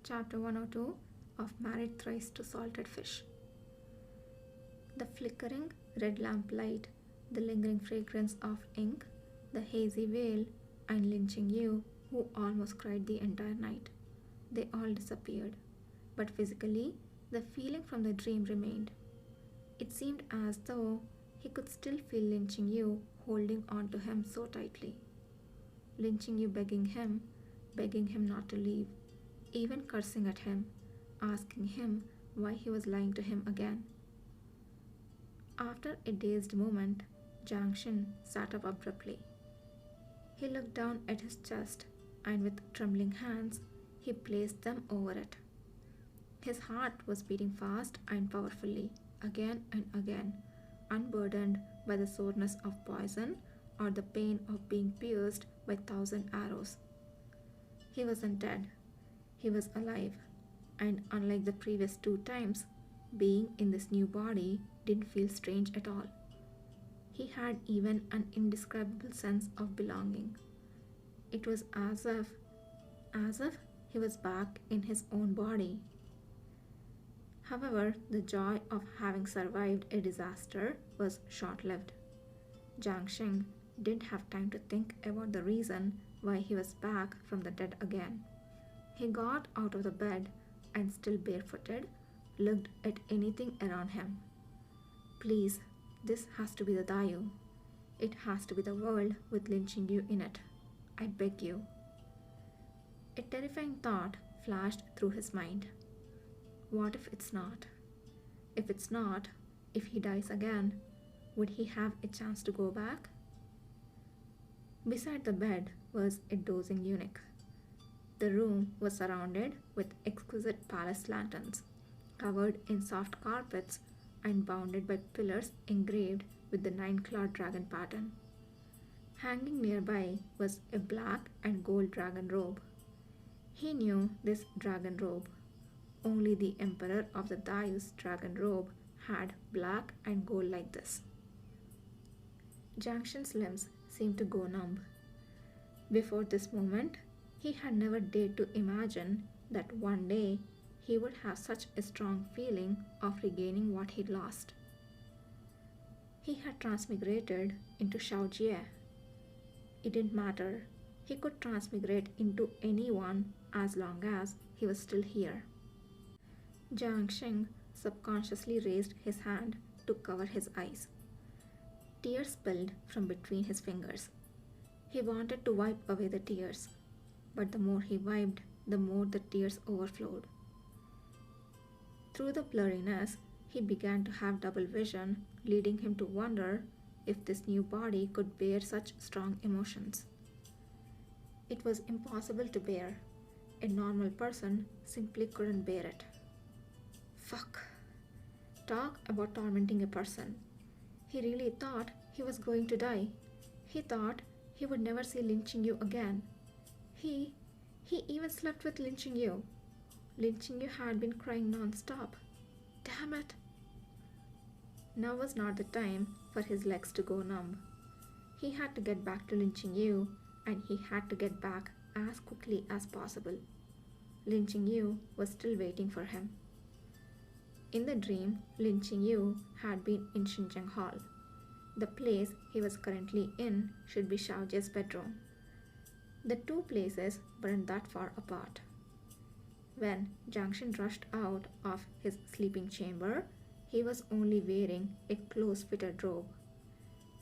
Chapter 102 of Married Thrice to Salted Fish. The flickering red lamplight, the lingering fragrance of ink, the hazy veil, and lynching you who almost cried the entire night. They all disappeared, but physically, the feeling from the dream remained. It seemed as though he could still feel lynching you holding on to him so tightly. Lynching you begging him not to leave, even cursing at him, asking him why he was lying to him again. After a dazed moment, Jiang Shin sat up abruptly. He looked down at his chest and with trembling hands, he placed them over it. His heart was beating fast and powerfully, again and again, unburdened by the soreness of poison or the pain of being pierced by 1,000 arrows. He wasn't dead. He was alive, and unlike the previous 2 times, being in this new body didn't feel strange at all. He had even an indescribable sense of belonging. It was as if he was back in his own body. However, the joy of having survived a disaster was short-lived. Jiang Sheng didn't have time to think about the reason why he was back from the dead again. He got out of the bed and, still barefooted, looked at anything around him. Please, this has to be the Dayu. It has to be the world with lynching you in it. I beg you. A terrifying thought flashed through his mind. What if it's not? If it's not, if he dies again, would he have a chance to go back? Beside the bed was a dozing eunuch. The room was surrounded with exquisite palace lanterns, covered in soft carpets and bounded by pillars engraved with the 9-clawed dragon pattern. Hanging nearby was a black and gold dragon robe. He knew this dragon robe. Only the emperor of the Dayu's dragon robe had black and gold like this. Jiang Shen's limbs seemed to go numb. Before this moment, he had never dared to imagine that one day he would have such a strong feeling of regaining what he'd lost. He had transmigrated into Xiao Jie. It didn't matter. He could transmigrate into anyone as long as he was still here. Jiang Sheng subconsciously raised his hand to cover his eyes. Tears spilled from between his fingers. He wanted to wipe away the tears, but the more he wiped, the more the tears overflowed. Through the blurriness, he began to have double vision, leading him to wonder if this new body could bear such strong emotions. It was impossible to bear. A normal person simply couldn't bear it. Fuck. Talk about tormenting a person. He really thought he was going to die. He thought he would never see lynching you again. He even slept with lynching you. Lynching you had been crying non-stop. Damn it. Now was not the time for his legs to go numb. He had to get back to lynching you, and he had to get back as quickly as possible. Lynching you was still waiting for him. In the dream, lynching you had been in Xinjiang Hall. The place he was currently in should be Xiao Jie's bedroom. The two places weren't that far apart. When Jiang Shen rushed out of his sleeping chamber, he was only wearing a close-fitted robe.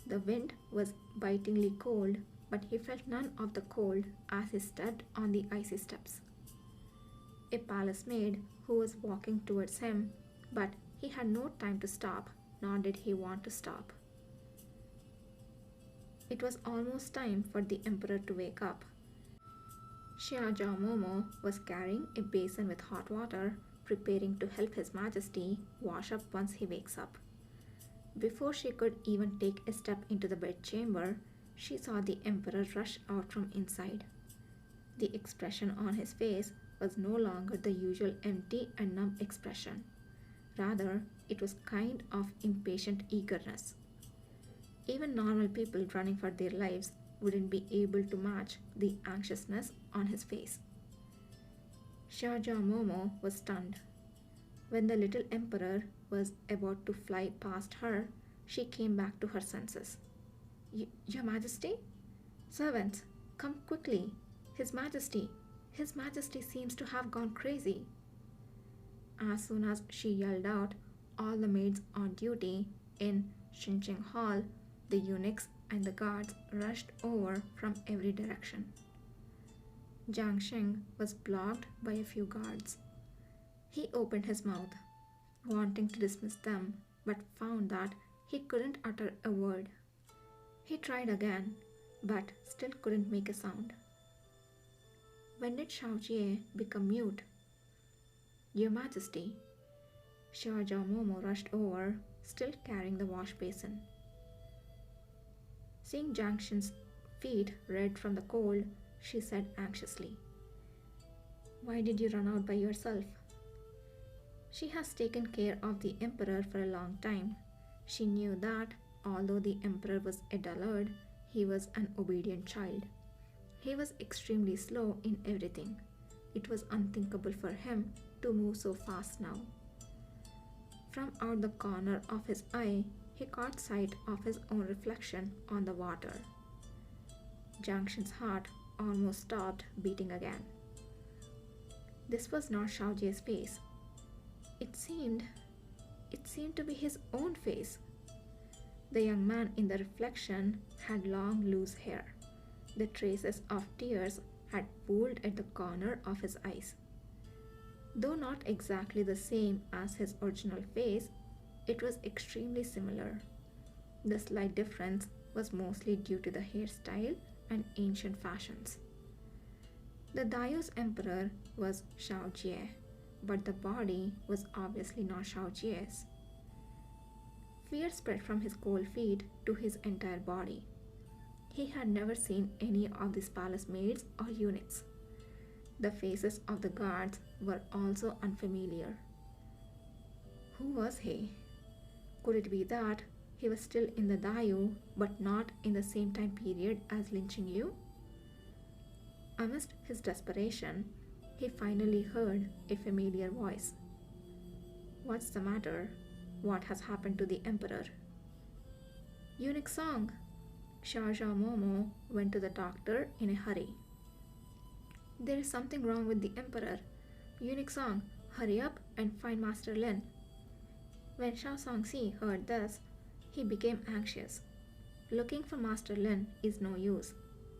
The wind was bitingly cold, but he felt none of the cold as he stepped on the icy steps. A palace maid who was walking towards him, but he had no time to stop, nor did he want to stop. It was almost time for the emperor to wake up. Xia Zhao Momo was carrying a basin with hot water, preparing to help His Majesty wash up once he wakes up. Before she could even take a step into the bedchamber, she saw the emperor rush out from inside. The expression on his face was no longer the usual empty and numb expression. Rather, it was kind of impatient eagerness. Even normal people running for their lives wouldn't be able to match the anxiousness on his face. Xiaojia Momo was stunned. When the little emperor was about to fly past her, she came back to her senses. Your Majesty? Servants, come quickly. His Majesty! His Majesty seems to have gone crazy. As soon as she yelled out, all the maids on duty in Xinqing Hall, the eunuchs and the guards rushed over from every direction. Jiang Sheng was blocked by a few guards. He opened his mouth, wanting to dismiss them, but found that he couldn't utter a word. He tried again, but still couldn't make a sound. When did Shao Jie become mute? Your Majesty. Xiaojia Momo rushed over, still carrying the wash basin. Seeing Jiang Shen's feet red from the cold, she said anxiously, Why did you run out by yourself? She has taken care of the emperor for a long time. She knew that, although the emperor was a dullard, he was an obedient child. He was extremely slow in everything. It was unthinkable for him to move so fast now. From out the corner of his eye, he caught sight of his own reflection on the water. Jiang Shen's heart almost stopped beating again. This was not Shao Jie's face. It seemed to be his own face. The young man in the reflection had long, loose hair. The traces of tears had pooled at the corner of his eyes. Though not exactly the same as his original face, it was extremely similar. The slight difference was mostly due to the hairstyle and ancient fashions. The Dao's emperor was Shao Jie, but the body was obviously not Shao Jie's. Fear spread from his cold feet to his entire body. He had never seen any of these palace maids or eunuchs. The faces of the guards were also unfamiliar. Who was he? Could it be that he was still in the Dao but not in the same time period as Lin Qingyu? Amidst his desperation, he finally heard a familiar voice. What's the matter? What has happened to the emperor? Eunuch Song! Xiaojia Momo went to the doctor in a hurry. There is something wrong with the emperor. Eunuch Song, hurry up and find Master Lin. When Shao Songxi heard this, he became anxious. Looking for Master Lin is no use.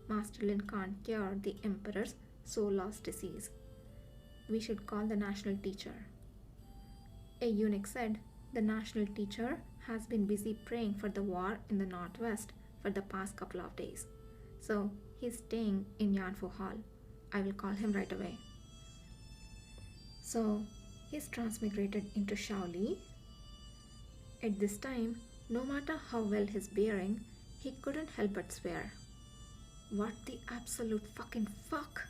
Master Lin can't cure the emperor's soul-lost disease. We should call the national teacher. A eunuch said, the national teacher has been busy praying for the war in the northwest for the past couple of days. So he's staying in Yanfu Hall. I will call him right away. So he's transmigrated into Shaoli. At this time, no matter how well he's bearing, he couldn't help but swear. What the absolute fucking fuck?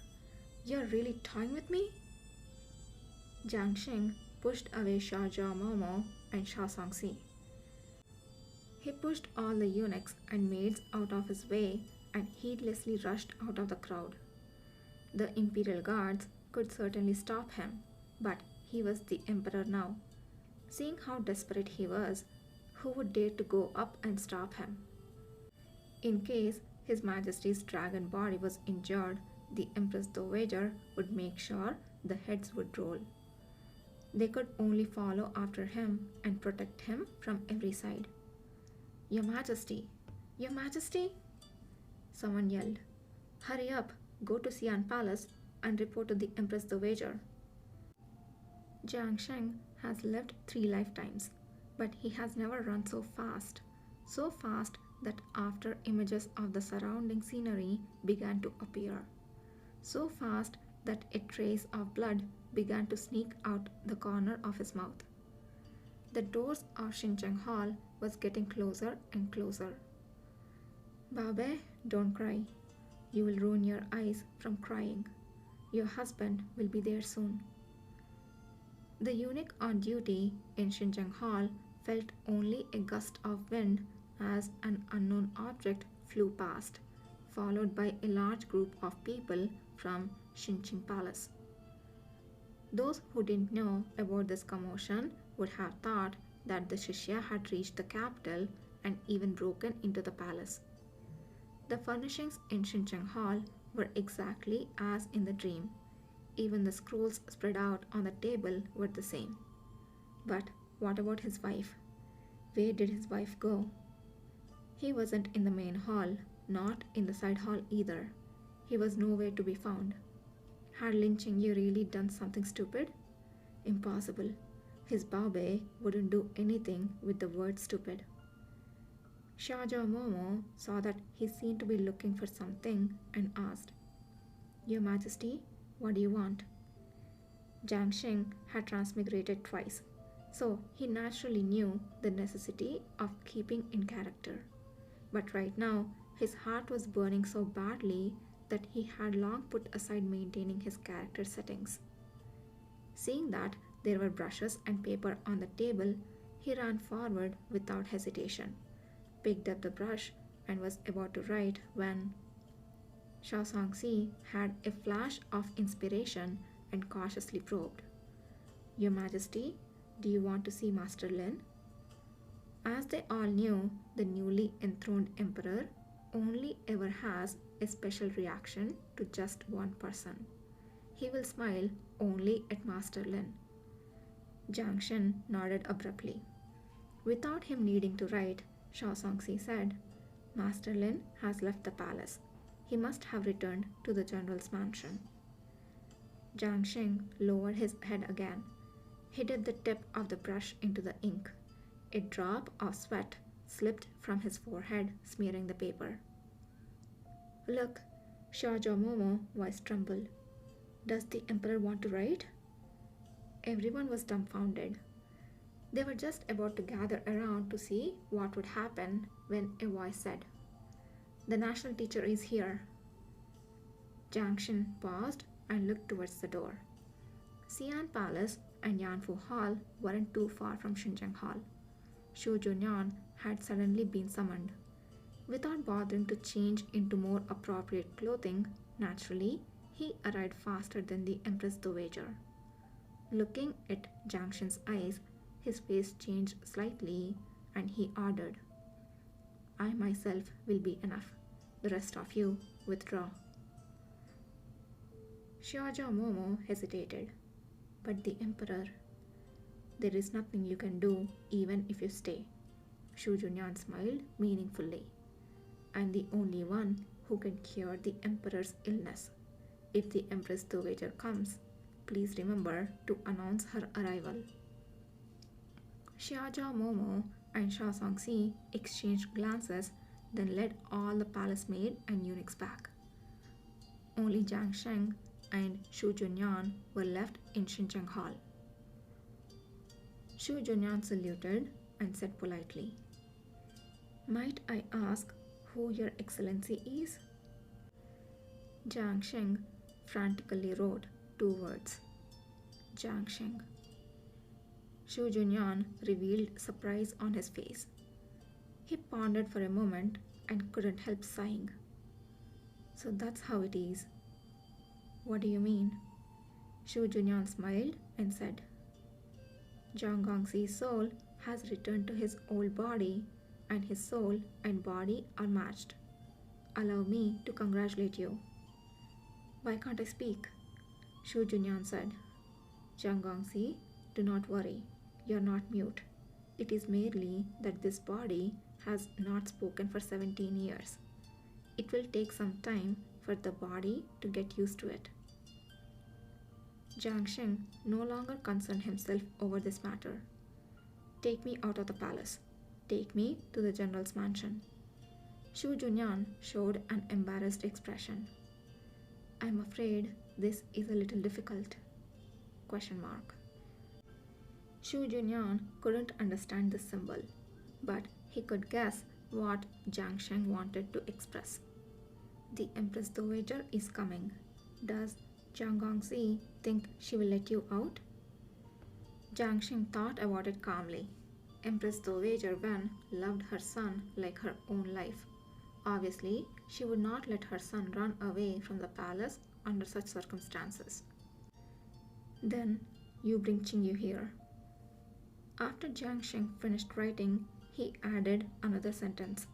You're really toying with me? Jiang Sheng pushed away Xiaojia Momo and Shao Songxi. He pushed all the eunuchs and maids out of his way and heedlessly rushed out of the crowd. The imperial guards could certainly stop him, but he was the emperor now. Seeing how desperate he was, who would dare to go up and stop him? In case His Majesty's dragon body was injured, the Empress Dowager would make sure the heads would roll. They could only follow after him and protect him from every side. Your Majesty! Your Majesty! Someone yelled. Hurry up! Go to Xi'an Palace and report to the Empress Dowager. Jiang Sheng has lived 3 lifetimes, but he has never run so fast that after images of the surrounding scenery began to appear, so fast that a trace of blood began to sneak out the corner of his mouth. The doors of Xinqiang Hall was getting closer and closer. Babe, don't cry. You will ruin your eyes from crying. Your husband will be there soon. The eunuch on duty in Xinjiang Hall felt only a gust of wind as an unknown object flew past, followed by a large group of people from Xinqing Palace. Those who didn't know about this commotion would have thought that the Shishya had reached the capital and even broken into the palace. The furnishings in Shinchang Hall were exactly as in the dream. Even the scrolls spread out on the table were the same. But what about his wife? Where did his wife go? He wasn't in the main hall, not in the side hall either. He was nowhere to be found. Had Lin Chengyu really done something stupid? Impossible. His Babe wouldn't do anything with the word stupid. Shah Momo saw that he seemed to be looking for something and asked, "Your Majesty, what do you want?" Jiang Sheng had transmigrated twice, so he naturally knew the necessity of keeping in character. But right now, his heart was burning so badly that he had long put aside maintaining his character settings. Seeing that there were brushes and paper on the table, he ran forward without hesitation, picked up the brush, and was about to write when Shao Songxi had a flash of inspiration and cautiously probed, "Your Majesty, do you want to see Master Lin?" As they all knew, the newly enthroned emperor only ever has a special reaction to just one person. He will smile only at Master Lin. Jiang Shen nodded abruptly. Without him needing to write, Shao Songxi said, "Master Lin has left the palace. He must have returned to the general's mansion." Jiang Sheng lowered his head again. He dipped the tip of the brush into the ink. A drop of sweat slipped from his forehead, smearing the paper. "Look," Shah Momo voice trembled. "Does the emperor want to write?" Everyone was dumbfounded. They were just about to gather around to see what would happen when a voice said, "The national teacher is here." Jiang Shen paused and looked towards the door. Xi'an Palace and Yanfu Hall weren't too far from Xinjiang Hall. Shu Junyan had suddenly been summoned. Without bothering to change into more appropriate clothing, naturally, he arrived faster than the Empress Dowager. Looking at Jiang Shen's eyes, his face changed slightly and he ordered, "I myself will be enough. The rest of you withdraw." Xiaojia Momo hesitated. "But the emperor—" "There is nothing you can do even if you stay." Shu Junyan smiled meaningfully. "I'm the only one who can cure the emperor's illness. If the Empress Dowager comes, please remember to announce her arrival." Xiaojia Momo and Shao Songxi exchanged glances, then led all the palace maid and eunuchs back. Only Jiang Sheng and Shu Junyan were left in Xinjiang Hall. Shu Junyan saluted and said politely, "Might I ask who your excellency is?" Jiang Sheng frantically wrote 2 words, "Jiang Sheng." Shu Junyan revealed surprise on his face. He pondered for a moment and couldn't help sighing. "So that's how it is." "What do you mean?" Shu Junyan smiled and said, "Jiang Gongxi's soul has returned to his old body, and his soul and body are matched. Allow me to congratulate you." "Why can't I speak?" Shu Junyan said. "Jiang Gongxi, do not worry. You're not mute. It is merely that this body has not spoken for 17 years. It will take some time for the body to get used to it." Jiang Sheng no longer concerned himself over this matter. "Take me out of the palace. Take me to the general's mansion." Shu Junyan showed an embarrassed expression. "I'm afraid this is a little difficult?" Shu Junyan couldn't understand this symbol, but he could guess what Jiang Sheng wanted to express. "The Empress Dowager is coming. Does Jiang Gongxi think she will let you out?" Jiang Sheng thought about it calmly. Empress Dowager Wen loved her son like her own life. Obviously, she would not let her son run away from the palace under such circumstances. Then you bring Qingyu here. After Jiang Sheng finished writing, he added another sentence.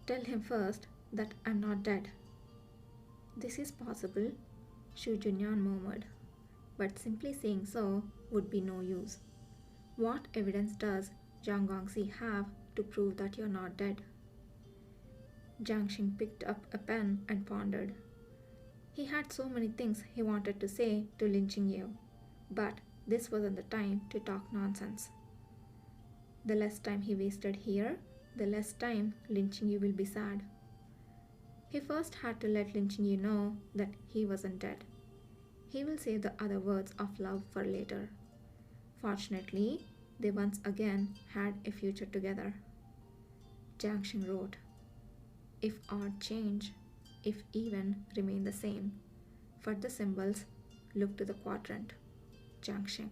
Tell him first that I'm not dead. This is possible, Xu Junyan murmured, but simply saying so would be no use. What evidence does Jiang Gongxi have to prove that you're not dead? Jiang Sheng picked up a pen and pondered. He had so many things he wanted to say to Lin Qingyu, but this wasn't the time to talk nonsense. The less time he wasted here, the less time Lin Qingyu will be sad. He first had to let Lin Qingyu know that he wasn't dead. He will save the other words of love for later. Fortunately, they once again had a future together. Jiang Sheng wrote, if odd change, if even remain the same. For the symbols, look to the quadrant. Jiang Sheng.